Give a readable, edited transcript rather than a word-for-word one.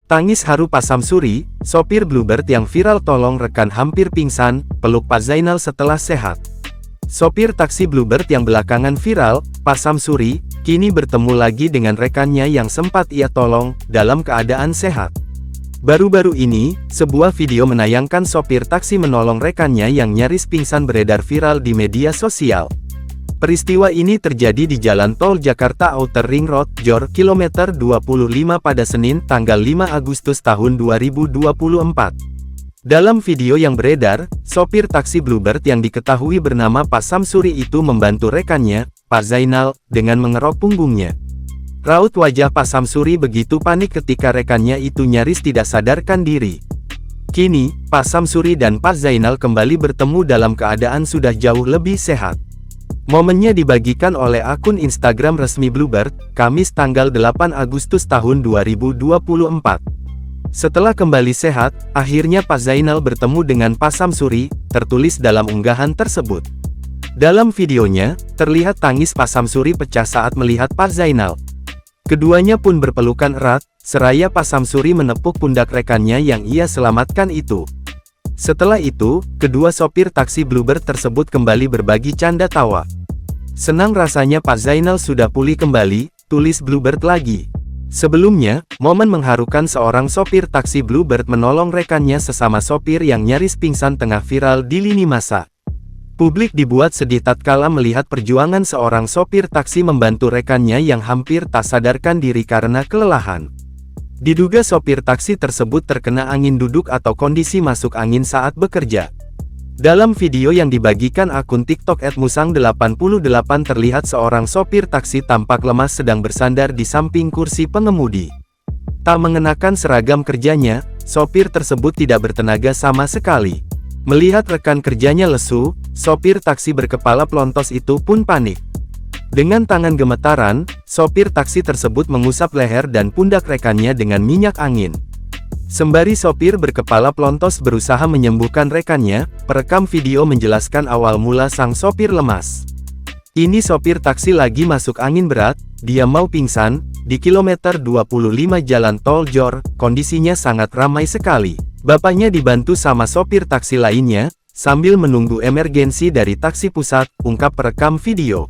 Tangis haru Pak Samsuri, sopir Bluebird yang viral tolong rekan hampir pingsan, peluk Pak Zainal setelah sehat. Sopir taksi Bluebird yang belakangan viral, Pak Samsuri, kini bertemu lagi dengan rekannya yang sempat ia tolong, dalam keadaan sehat. Baru-baru ini, sebuah video menayangkan sopir taksi menolong rekannya yang nyaris pingsan beredar viral di media sosial. Peristiwa ini terjadi di Jalan Tol Jakarta Outer Ring Road, Jor, kilometer 25 pada Senin, tanggal 5 Agustus tahun 2024. Dalam video yang beredar, sopir taksi Bluebird yang diketahui bernama Pak Samsuri itu membantu rekannya, Pak Zainal, dengan mengerok punggungnya. Raut wajah Pak Samsuri begitu panik ketika rekannya itu nyaris tidak sadarkan diri. Kini, Pak Samsuri dan Pak Zainal kembali bertemu dalam keadaan sudah jauh lebih sehat. Momennya dibagikan oleh akun Instagram resmi Bluebird, Kamis tanggal 8 Agustus tahun 2024. Setelah kembali sehat, akhirnya Pak Zainal bertemu dengan Pak Samsuri, tertulis dalam unggahan tersebut. Dalam videonya, terlihat tangis Pak Samsuri pecah saat melihat Pak Zainal. Keduanya pun berpelukan erat, seraya Pak Samsuri menepuk pundak rekannya yang ia selamatkan itu. Setelah itu, kedua sopir taksi Bluebird tersebut kembali berbagi canda tawa. Senang rasanya Pak Zainal sudah pulih kembali, tulis Bluebird lagi. Sebelumnya, momen mengharukan seorang sopir taksi Bluebird menolong rekannya sesama sopir yang nyaris pingsan tengah viral di lini masa. Publik dibuat sedih tatkala melihat perjuangan seorang sopir taksi membantu rekannya yang hampir tak sadarkan diri karena kelelahan. Diduga sopir taksi tersebut terkena angin duduk atau kondisi masuk angin saat bekerja. Dalam video yang dibagikan akun TikTok @musang88 terlihat seorang sopir taksi tampak lemas sedang bersandar di samping kursi pengemudi. Tak mengenakan seragam kerjanya, sopir tersebut tidak bertenaga sama sekali. Melihat rekan kerjanya lesu, sopir taksi berkepala pelontos itu pun panik. Dengan tangan gemetaran, sopir taksi tersebut mengusap leher dan pundak rekannya dengan minyak angin. Sembari sopir berkepala pelontos berusaha menyembuhkan rekannya, perekam video menjelaskan awal mula sang sopir lemas. Ini sopir taksi lagi masuk angin berat, dia mau pingsan, di kilometer 25 Jalan Tol Jor, kondisinya sangat ramai sekali. Bapaknya dibantu sama sopir taksi lainnya, sambil menunggu emergensi dari taksi pusat, ungkap perekam video.